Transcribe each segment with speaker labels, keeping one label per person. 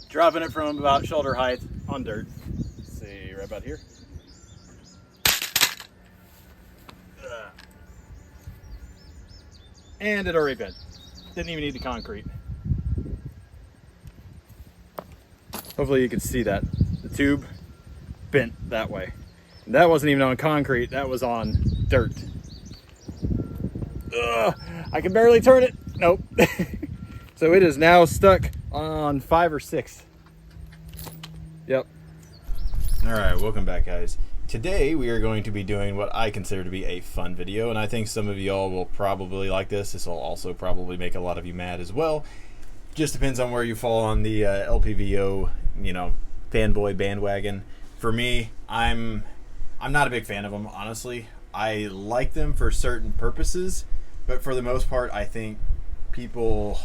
Speaker 1: dropping it from about shoulder height on dirt. Let's see, right about here. And it already bent. Didn't even need the concrete. Hopefully you can see that. The tube bent that way. And that wasn't even on concrete, that was on dirt. Ugh, I can barely turn it. Nope. So it is now stuck on 5 or 6. Yep. All right, welcome back, guys. Today we are going to be doing what I consider to be a fun video, and I think some of y'all will probably like this. This will also probably make a lot of you mad as well. Just depends on where you fall on the LPVO, you know, fanboy bandwagon. For me, I'm not a big fan of them, honestly. I like them for certain purposes, but for the most part, I think people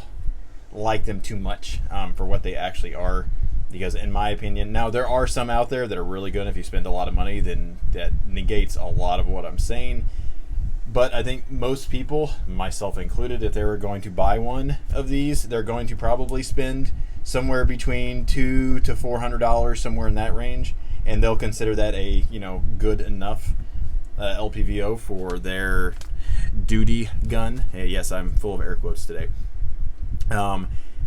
Speaker 1: like them too much for what they actually are. Because in my opinion, now there are some out there that are really good. If you spend a lot of money, then that negates a lot of what I'm saying. But I think most people, myself included, if they were going to buy one of these, they're going to probably spend somewhere between $200 to $400, somewhere in that range, and they'll consider that a, you know, good enough LPVO for their duty gun. Hey, yes, I'm full of air quotes today.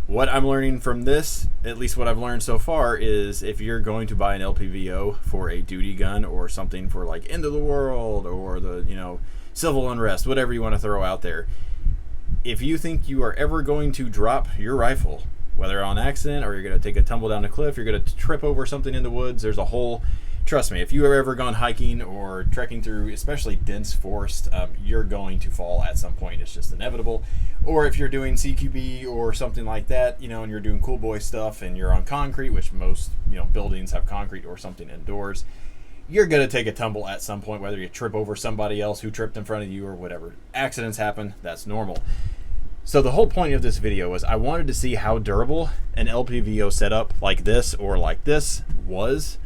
Speaker 1: What I'm learning from this, at least what I've learned so far, is if you're going to buy an LPVO for a duty gun or something for like end of the world or the, you know, civil unrest, whatever you want to throw out there, if you think you are ever going to drop your rifle, whether on accident or you're going to take a tumble down a cliff, you're going to trip over something in the woods, there's a whole, trust me, if you've ever gone hiking or trekking through especially dense forest, you're going to fall at some point. It's just inevitable. Or if you're doing CQB or something like that, you know, and you're doing cool boy stuff and you're on concrete, which most, you know, buildings have concrete or something indoors, you're going to take a tumble at some point, whether you trip over somebody else who tripped in front of you or whatever. Accidents happen. That's normal. So the whole point of this video was I wanted to see how durable an LPVO setup like this or like this was.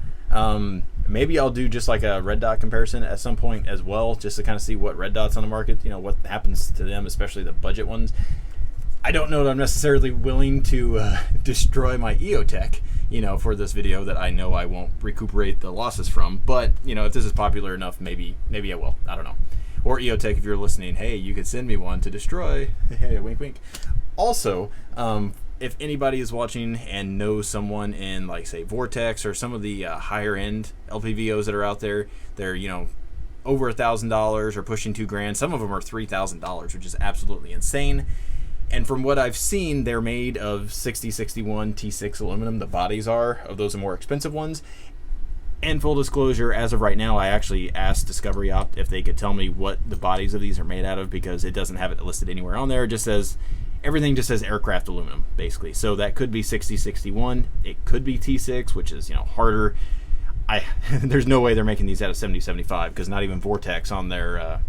Speaker 1: Maybe I'll do just like a red dot comparison at some point as well, just to kind of see what red dots on the market, you know, what happens to them, especially the budget ones. I don't know that I'm necessarily willing to destroy my EOTech, you know, for this video that I know I won't recuperate the losses from. But, you know, if this is popular enough, maybe I will. I don't know. Or EOTech, if you're listening, hey, you could send me one to destroy. Hey, wink, wink. Also, if anybody is watching and knows someone in, like, say, Vortex or some of the higher end LPVOs that are out there, they're, you know, over $1,000 or pushing $2,000. Some of them are $3,000, which is absolutely insane. And from what I've seen, they're made of 6061 T6 aluminum. The bodies are of those more expensive ones. And full disclosure, as of right now, I actually asked DiscoveryOpt if they could tell me what the bodies of these are made out of, because it doesn't have it listed anywhere on there. It just says, everything just says aircraft aluminum, basically. So that could be 6061. It could be T6, which is, you know, harder. There's no way they're making these out of 7075, because not even Vortex on their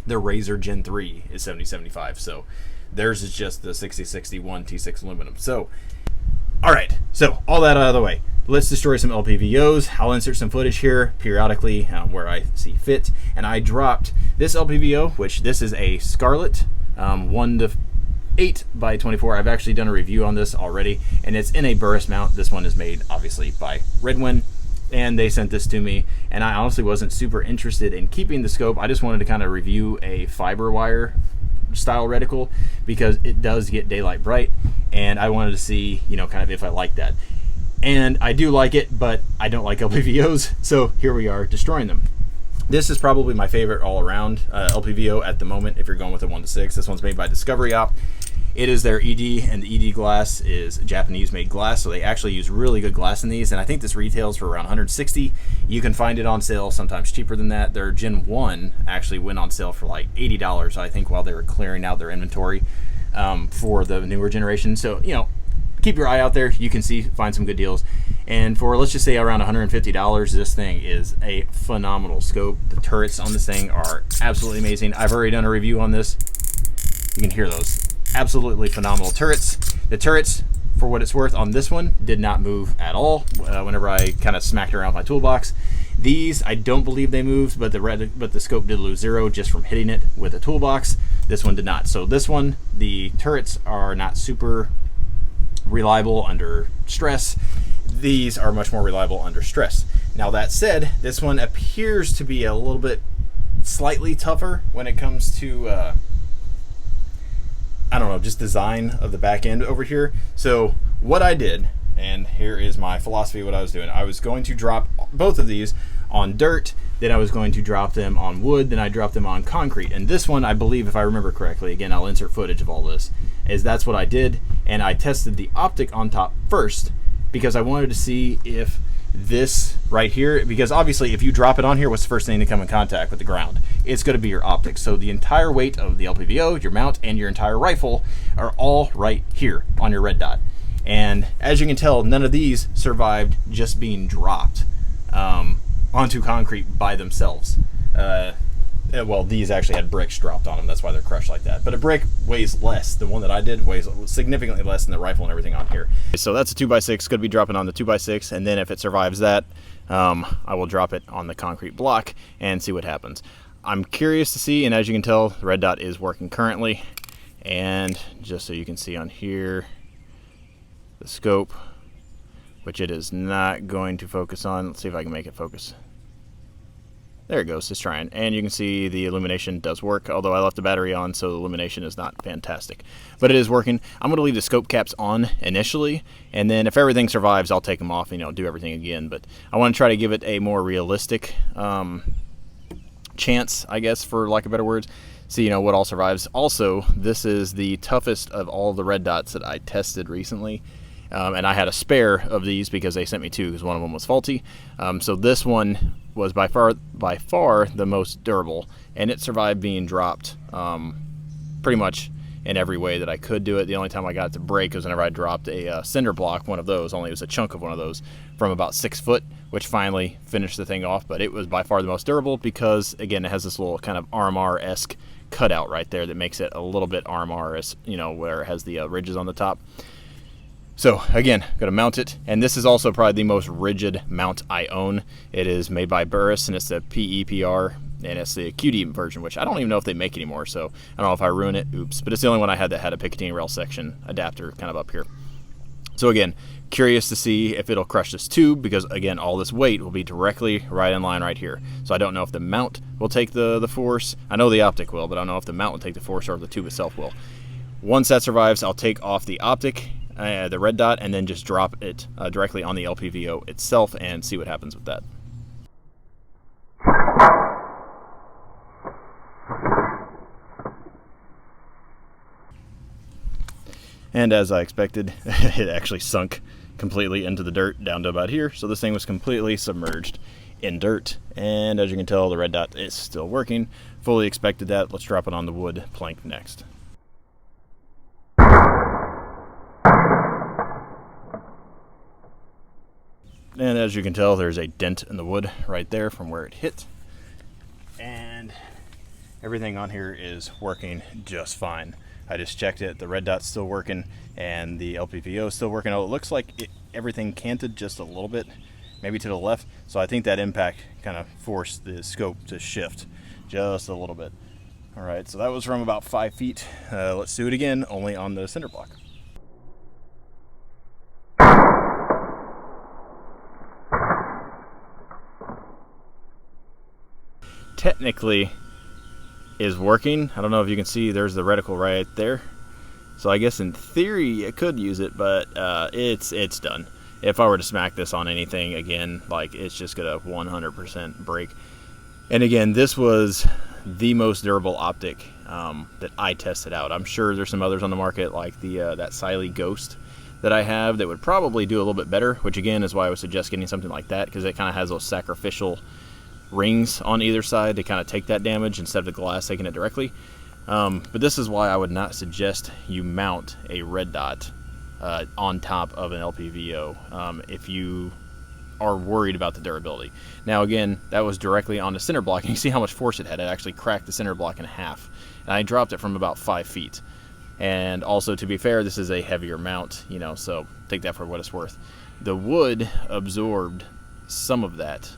Speaker 1: Razor Gen 3 is 7075. So theirs is just the 6061 T6 aluminum. So, all right. So all that out of the way. Let's destroy some LPVOs. I'll insert some footage here periodically where I see fit. And I dropped this LPVO, which this is a Scarlet 1:8 by 24. I've actually done a review on this already, and it's in a Burris mount. This one is made obviously by Redwin, and they sent this to me, and I honestly wasn't super interested in keeping the scope. I just wanted to kind of review a fiber wire style reticle because it does get daylight bright, and I wanted to see, you know, kind of if I like that. And I do like it, but I don't like LPVOs, so here we are destroying them. This is probably my favorite all-around LPVO at the moment if you're going with a 1:6. This one's made by DiscoveryOpt. It is their ED, and the ED glass is Japanese-made glass, so they actually use really good glass in these, and I think this retails for around $160. You can find it on sale, sometimes cheaper than that. Their Gen 1 actually went on sale for like $80, I think, while they were clearing out their inventory for the newer generation. So, you know, keep your eye out there. You can find some good deals. And for, let's just say, around $150, this thing is a phenomenal scope. The turrets on this thing are absolutely amazing. I've already done a review on this. You can hear those. Absolutely phenomenal turrets. The turrets, for what it's worth, on this one did not move at all whenever I kind of smacked around my toolbox. These, I don't believe they moved, but the scope did lose 0 just from hitting it with a toolbox. This one did not. So this one, the turrets are not super reliable under stress. These are much more reliable under stress. Now that said, this one appears to be a little bit slightly tougher when it comes to I don't know, just design of the back end over here. So what I did, and here is my philosophy of what I was doing. I was going to drop both of these on dirt, then I was going to drop them on wood, then I dropped them on concrete. And this one, I believe, if I remember correctly, again, I'll insert footage of all this, is that's what I did. And I tested the optic on top first because I wanted to see if this right here, because obviously if you drop it on here, what's the first thing to come in contact with the ground? It's going to be your optics. So the entire weight of the LPVO, your mount, and your entire rifle are all right here on your red dot. And as you can tell, none of these survived just being dropped onto concrete by themselves. Well, these actually had bricks dropped on them. That's why they're crushed like that. But a brick weighs less. The one that I did weighs significantly less than the rifle and everything on here. So that's a 2x6. Going to be dropping on the 2x6. And then if it survives that, I will drop it on the concrete block and see what happens. I'm curious to see, and as you can tell, the red dot is working currently. And just so you can see on here, the scope, which it is not going to focus on. Let's see if I can make it focus. There it goes, it's trying. And you can see the illumination does work, although I left the battery on, so the illumination is not fantastic. But it is working. I'm going to leave the scope caps on initially, and then if everything survives, I'll take them off and do everything again. But I want to try to give it a more realistic chance, I guess, for lack of better words. See, what all survives. Also, this is the toughest of all the red dots that I tested recently. And I had a spare of these because they sent me two because one of them was faulty. So this one was by far the most durable, and it survived being dropped pretty much in every way that I could do it. The only time I got it to break was whenever I dropped a cinder block, one of those, only it was a chunk of one of those, from about 6 foot, which finally finished the thing off. But it was by far the most durable because, again, it has this little kind of RMR-esque cutout right there that makes it a little bit RMR-esque, where it has the ridges on the top. So again, going to mount it, and this is also probably the most rigid mount I own. It is made by Burris, and it's the PEPR, and it's the QD version, which I don't even know if they make anymore, so I don't know if I ruin it, oops. But it's the only one I had that had a Picatinny rail section adapter kind of up here. So again, curious to see if it'll crush this tube, because again, all this weight will be directly right in line right here. So I don't know if the mount will take the force. I know the optic will, but I don't know if the mount will take the force or if the tube itself will. Once that survives, I'll take off the optic, the red dot, and then just drop it directly on the LPVO itself and see what happens with that. And as I expected, it actually sunk completely into the dirt down to about here. So this thing was completely submerged in dirt. And as you can tell, the red dot is still working. Fully expected that. Let's drop it on the wood plank next. And as you can tell, there's a dent in the wood right there from where it hit. And everything on here is working just fine. I just checked it. The red dot's still working, and the LPVO is still working. Oh, it looks like everything canted just a little bit, maybe to the left. So I think that impact kind of forced the scope to shift just a little bit. All right, so that was from about 5 feet. Let's do it again, only on the cinder block. Technically is working. I don't know if you can see, there's the reticle right there. So I guess in theory it could use it, but it's done. If I were to smack this on anything again, like, it's just gonna 100% break. And again, this was the most durable optic that I tested out. I'm sure there's some others on the market, like the that Cylee Ghost that I have, that would probably do a little bit better, which again is why I would suggest getting something like that, because it kind of has those sacrificial rings on either side to kind of take that damage instead of the glass taking it directly. But this is why I would not suggest you mount a red dot on top of an LPVO if you are worried about the durability. Now again, that was directly on the cinder block, and you see how much force it had. It actually cracked the cinder block in half, and I dropped it from about 5 feet. And also, to be fair, this is a heavier mount, so take that for what it's worth. The wood absorbed some of that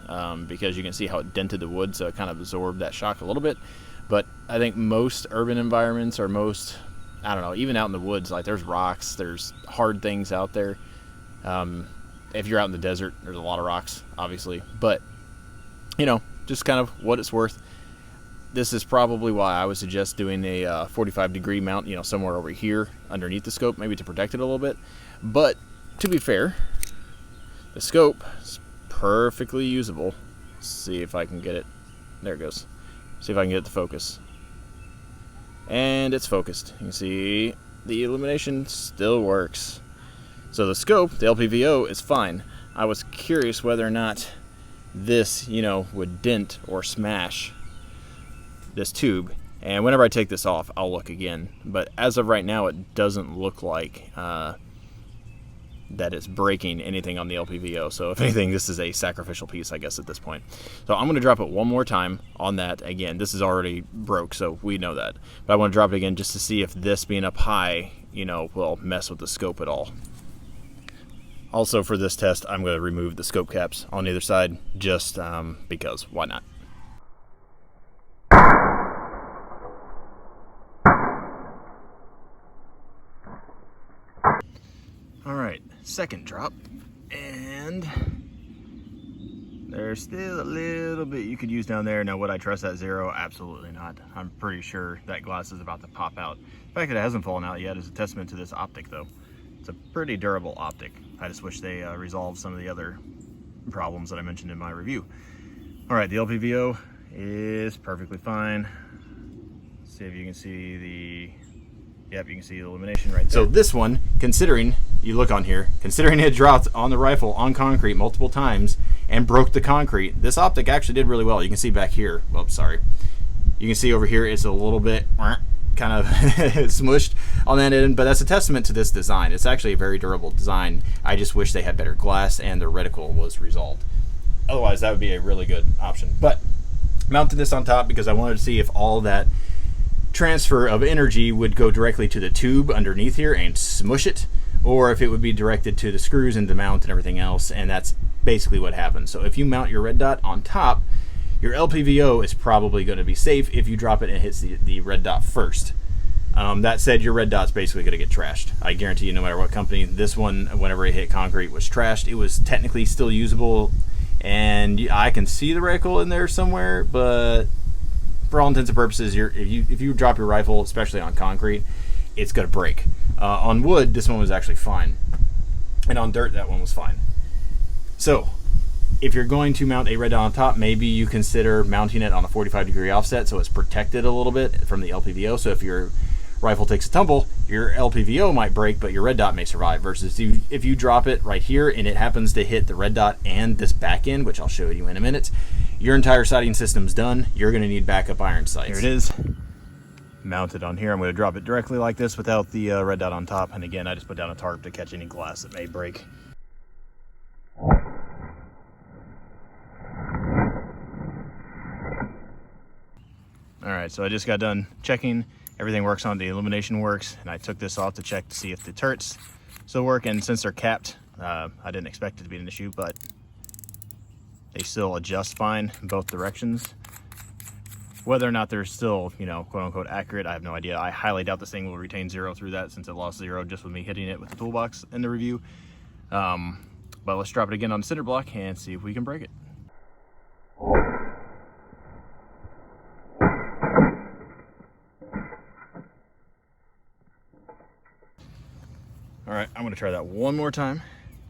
Speaker 1: because you can see how it dented the wood, so it kind of absorbed that shock a little bit. But I think most urban environments, or most
Speaker 2: I don't know, even out in the woods, like there's rocks, there's hard things out there. If you're out in the desert, there's a lot of rocks, obviously. But, you know, just kind of what it's worth. This is probably why I would suggest doing a 45-degree mount, you know, somewhere over here underneath the scope, maybe to protect it a little bit. But to be fair, the scope is perfectly usable. Let's see if I can get it. There it goes. See if I can get it to focus. And it's focused. You can see the illumination still works. So the scope, the LPVO, is fine. I was curious whether or not this, you know, would dent or smash this tube, and whenever I take this off I'll look again, but as of right now it doesn't look like that it's breaking anything on the LPVO. So if anything, this is a sacrificial piece, I guess, at this point. So I'm going to drop it one more time on that. Again, this is already broke, so we know that, but I want to drop it again just to see if this being up high, you know, will mess with the scope at all. Also, for this test, I'm going to remove the scope caps on either side, just because why not. Alright, second drop, and there's still a little bit you could use down there. Now, would I trust that zero? Absolutely not. I'm pretty sure that glass is about to pop out. The fact that it hasn't fallen out yet is a testament to this optic, though. It's a pretty durable optic. I just wish they resolved some of the other problems that I mentioned in my review. Alright, the LPVO is perfectly fine. Let's see if you can see the... Yep, you can see the illumination right there. So this one, considering, you look on here, considering it dropped on the rifle on concrete multiple times and broke the concrete, this optic actually did really well. You can see back here, well, sorry. You can see over here it's a little bit kind of smushed on that end, but that's a testament to this design. It's actually a very durable design. I just wish they had better glass and the reticle was resolved. Otherwise, that would be a really good option. But mounted this on top because I wanted to see if all that transfer of energy would go directly to the tube underneath here and smush it, or if it would be directed to the screws and the mount and everything else, and that's basically what happens. So if you mount your red dot on top, your LPVO is probably going to be safe if you drop it and it hits the red dot first. That said, your red dot's basically going to get trashed. I guarantee you, no matter what company, this one, whenever it hit concrete, was trashed. It was technically still usable, and I can see the reticle in there somewhere, but for all intents and purposes, if you drop your rifle, especially on concrete, it's going to break. On wood, this one was actually fine. And on dirt, that one was fine. So, if you're going to mount a red dot on top, maybe you consider mounting it on a 45-degree offset so it's protected a little bit from the LPVO. So if your rifle takes a tumble, your LPVO might break, but your red dot may survive. Versus if you drop it right here and it happens to hit the red dot and this back end, which I'll show you in a minute, your entire sighting system's done. You're going to need backup iron sights. Here it is, mounted on here. I'm going to drop it directly like this without the red dot on top. And again, I just put down a tarp to catch any glass that may break. Alright, so I just got done checking. Everything works on the illumination works, and I took this off to check to see if the turrets still work. And since they're capped, I didn't expect it to be an issue, but they still adjust fine in both directions. Whether or not they're still, you know, quote unquote accurate, I have no idea. I highly doubt this thing will retain zero through that, since it lost zero just with me hitting it with the toolbox in the review. But let's drop it again on the cinder block and see if we can break it. All right, I'm gonna try that one more time.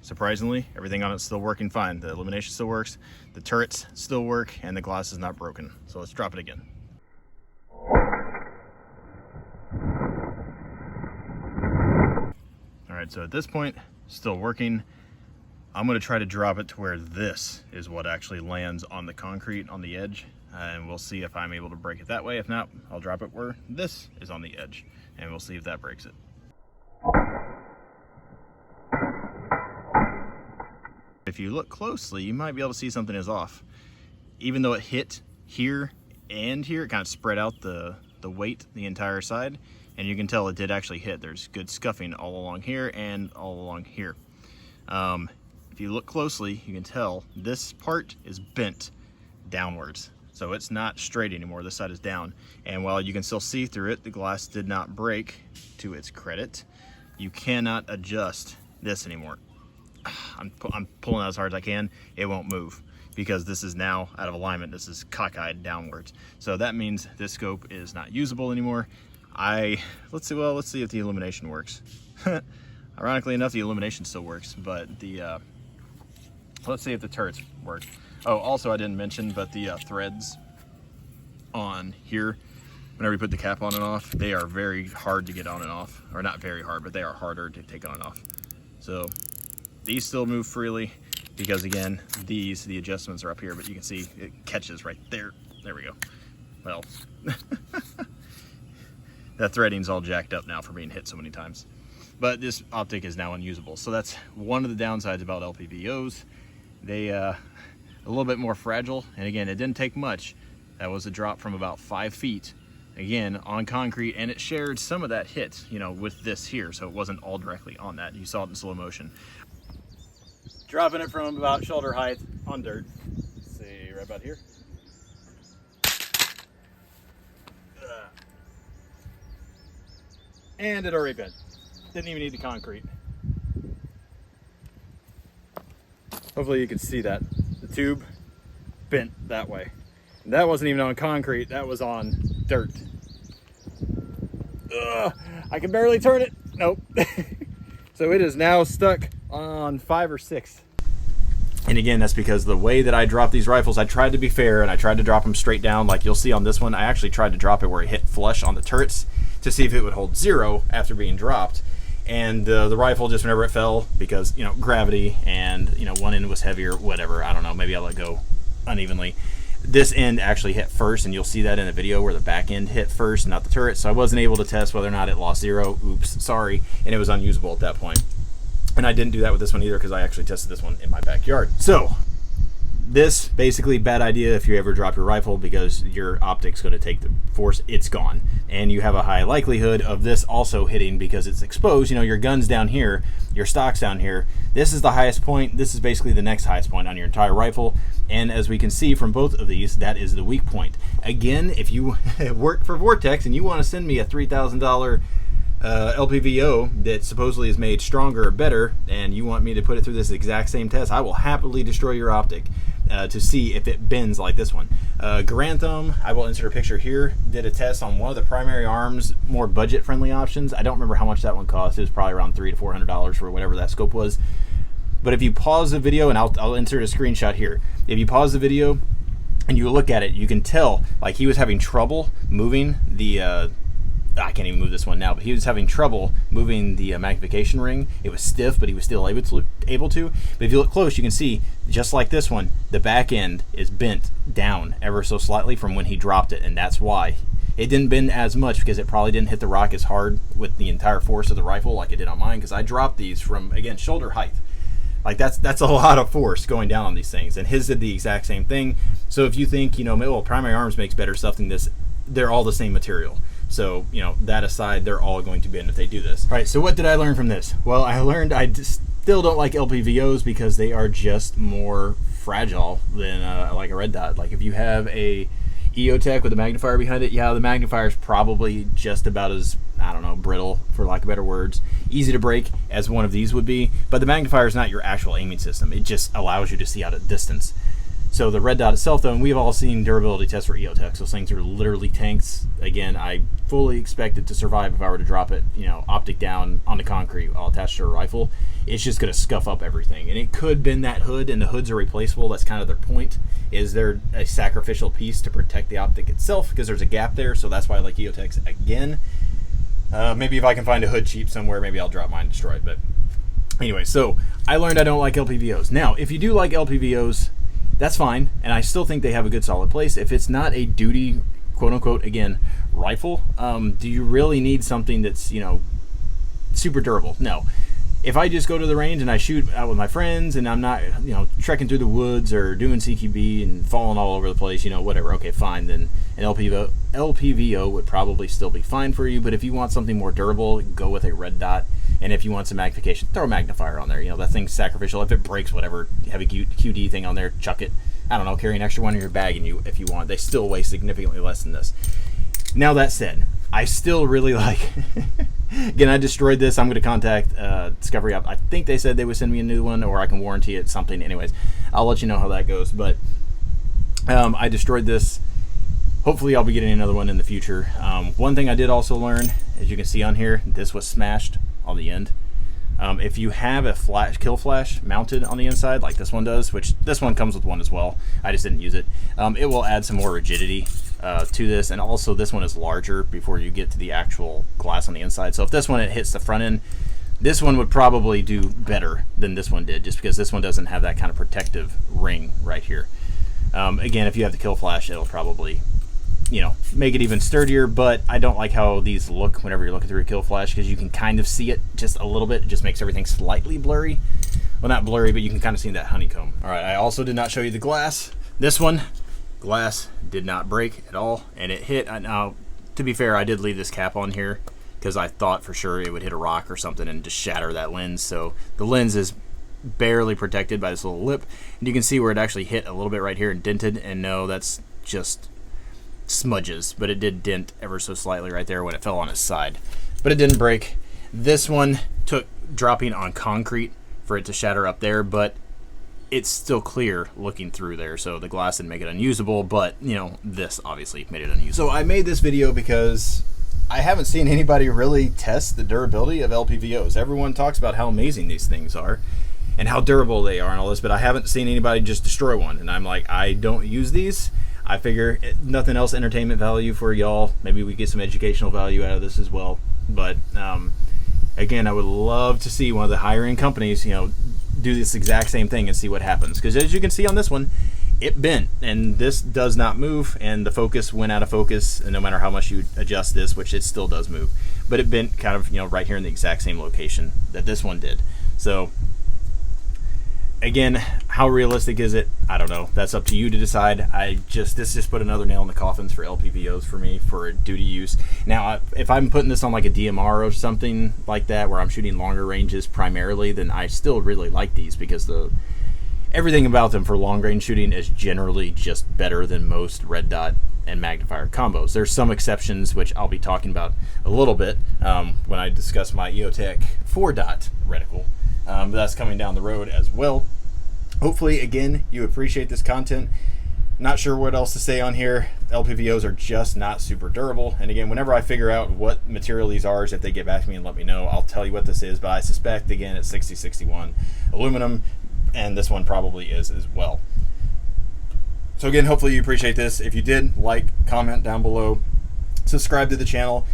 Speaker 2: Surprisingly, everything on it's still working fine. The illumination still works, the turrets still work, and the glass is not broken. So let's drop it again. All right, so at this point, still working. I'm gonna try to drop it to where this is what actually lands on the concrete on the edge, and we'll see if I'm able to break it that way. If not, I'll drop it where this is on the edge, and we'll see if that breaks it. If you look closely, you might be able to see something is off. Even though it hit here and here, it kind of spread out the weight the entire side, and you can tell it did actually hit. There's good scuffing all along here and all along here. If you look closely, you can tell this part is bent downwards. So it's not straight anymore. This side is down. And while you can still see through it, the glass did not break, to its credit. You cannot adjust this anymore. I'm pulling out as hard as I can. It won't move because this is now out of alignment. This is cockeyed downwards. So that means this scope is not usable anymore. Let's see if the illumination works. Ironically enough, the illumination still works, but let's see if the turrets work. Oh, also I didn't mention, but the threads on here, whenever you put the cap on and off, they are very hard to get on and off. Or not very hard, but they are harder to take on and off. So these still move freely because, again, the adjustments are up here, but you can see it catches right there. There we go. Well, that threading's all jacked up now for being hit so many times. But this optic is now unusable. So that's one of the downsides about LPVOs. They a little bit more fragile, and again, it didn't take much. That was a drop from about 5 feet, again, on concrete, and it shared some of that hit, you know, with this here, so it wasn't all directly on that. You saw it in slow motion. Dropping it from about shoulder height on dirt. Let's see, right about here. And it already bent. Didn't even need the concrete. Hopefully you can see that. The tube bent that way. And that wasn't even on concrete, that was on dirt. Ugh, I can barely turn it. Nope. So it is now stuck on 5 or 6. And again, that's because the way that I drop these rifles, I tried to be fair and I tried to drop them straight down like you'll see on this one. I actually tried to drop it where it hit flush on the turrets to see if it would hold 0 after being dropped. And the rifle, just whenever it fell, because, you know, gravity and, you know, one end was heavier, whatever, I don't know, maybe I let go unevenly. This end actually hit first, and you'll see that in the video where the back end hit first, not the turret. So I wasn't able to test whether or not it lost 0. Oops, sorry. And it was unusable at that point. And I didn't do that with this one either because I actually tested this one in my backyard. So this, basically, bad idea if you ever drop your rifle because your optic's going to take the force. It's gone. And you have a high likelihood of this also hitting because it's exposed. You know, your gun's down here, your stock's down here. This is the highest point. This is basically the next highest point on your entire rifle. And as we can see from both of these, that is the weak point. Again, if you work for Vortex and you want to send me a $3,000 LPVO that supposedly is made stronger or better, and you want me to put it through this exact same test, I will happily destroy your optic to see if it bends like this one. Grantham, I will insert a picture here, did a test on one of the primary arms, more budget-friendly options. I don't remember how much that one cost. It was probably around $300 to $400 for whatever that scope was. But if you pause the video, and I'll insert a screenshot here. If you pause the video and you look at it, you can tell like he was having trouble moving the I can't even move this one now, but he was having trouble moving the magnification ring. It was stiff, but he was still able to. But if you look close, you can see, just like this one, the back end is bent down ever so slightly from when he dropped it, and that's why. It didn't bend as much because it probably didn't hit the rock as hard with the entire force of the rifle like it did on mine, because I dropped these from, again, shoulder height. Like that's a lot of force going down on these things, and his did the exact same thing. So if you think, you know, well, Primary Arms makes better stuff than this, they're all the same material. So, you know, that aside, they're all going to bend if they do this. All right, so what did I learn from this? Well, I learned I still don't like LPVOs because they are just more fragile than like a red dot. Like if you have a EOTech with a magnifier behind it, yeah, the magnifier is probably just about as, I don't know, brittle, for lack of better words, easy to break as one of these would be. But the magnifier is not your actual aiming system. It just allows you to see out at distance. So the red dot itself, though, and we've all seen durability tests for EOTechs. Those things are literally tanks. Again, I fully expect it to survive if I were to drop it, you know, optic down onto concrete while attached to a rifle. It's just going to scuff up everything. And it could bend that hood, and the hoods are replaceable. That's kind of their point, is they're a sacrificial piece to protect the optic itself because there's a gap there. So that's why I like EOTechs again. Maybe if I can find a hood cheap somewhere, maybe I'll drop mine and destroy it. But anyway, so I learned I don't like LPVOs. Now, if you do like LPVOs, that's fine, and I still think they have a good solid place. If it's not a duty, quote-unquote, again, rifle, do you really need something that's, you know, super durable? No. If I just go to the range and I shoot out with my friends and I'm not, you know, trekking through the woods or doing CQB and falling all over the place, you know, whatever, okay, fine, then an LPVO would probably still be fine for you. But if you want something more durable, go with a red dot. And if you want some magnification, throw a magnifier on there. You know, that thing's sacrificial. If it breaks, whatever, have a QD thing on there, chuck it.
Speaker 1: I don't know, carry an extra one in your bag and if you want. They still weigh significantly less than this. Now that said, I still really like, again, I destroyed this. I'm going to contact DiscoveryOpt. I think they said they would send me a new one, or I can warranty it, something. Anyways, I'll let you know how that goes. But I destroyed this. Hopefully I'll be getting another one in the future. One thing I did also learn, as you can see on here, this was smashed on the end. If you have a kill flash mounted on the inside, like this one does, which this one comes with one as well, I just didn't use it, it will add some more rigidity to this, and also this one is larger before you get to the actual glass on the inside. So if this one it hits the front end, this one would probably do better than this one did, just because this one doesn't have that kind of protective ring right here. Again, if you have the kill flash, it'll probably, you know, make it even sturdier, but I don't like how these look whenever you're looking through a kill flash, because you can kind of see it just a little bit. It just makes everything slightly blurry. Well, not blurry, but you can kind of see that honeycomb. All right, I also did not show you the glass. This one, glass did not break at all, and it hit. Now, to be fair, I did leave this cap on here because I thought for sure it would hit a rock or something and just shatter that lens. So the lens is barely protected by this little lip, and you can see where it actually hit a little bit right here and dented, and no, that's just smudges, but it did dent ever so slightly right there when it fell on its side, but it didn't break. This one took dropping on concrete for it to shatter up there, but it's still clear looking through there, so the glass didn't make it unusable, but you know, this obviously made it unusable. So I made this video because I haven't seen anybody really test the durability of LPVOs. Everyone talks about how amazing these things are and how durable they are and all this, but I haven't seen anybody just destroy one, and I'm like, I don't use these. I figure nothing else entertainment value for y'all. Maybe we get some educational value out of this as well. But again, I would love to see one of the higher end companies, you know, do this exact same thing and see what happens. Because as you can see on this one, it bent, and this does not move, and the focus went out of focus. And no matter how much you adjust this, which it still does move, but it bent kind of, you know, right here in the exact same location that this one did. So again, how realistic is it? I don't know. That's up to you to decide. This just put another nail in the coffins for LPVOs for me for duty use. Now, if I'm putting this on like a DMR or something like that, where I'm shooting longer ranges primarily, then I still really like these, because everything about them for long range shooting is generally just better than most red dot and magnifier combos. There's some exceptions, which I'll be talking about a little bit when I discuss my EOTech 4-dot reticle. That's coming down the road as well. Hopefully, again, you appreciate this content. Not sure what else to say on here. LPVOs are just not super durable. And again, whenever I figure out what material these are, if they get back to me and let me know, I'll tell you what this is. But I suspect, again, it's 6061 aluminum, and this one probably is as well. So again, hopefully you appreciate this. If you did, like, comment down below, subscribe to the channel.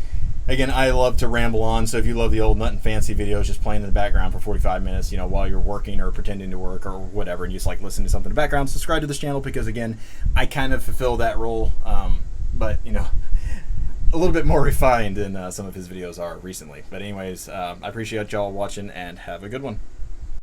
Speaker 1: Again, I love to ramble on, so if you love the old nut and fancy videos just playing in the background for 45 minutes, you know, while you're working or pretending to work or whatever, and you just like listen to something in the background, subscribe to this channel, because again, I kind of fulfill that role, but you know, a little bit more refined than some of his videos are recently. But anyways, I appreciate y'all watching, and have a good one.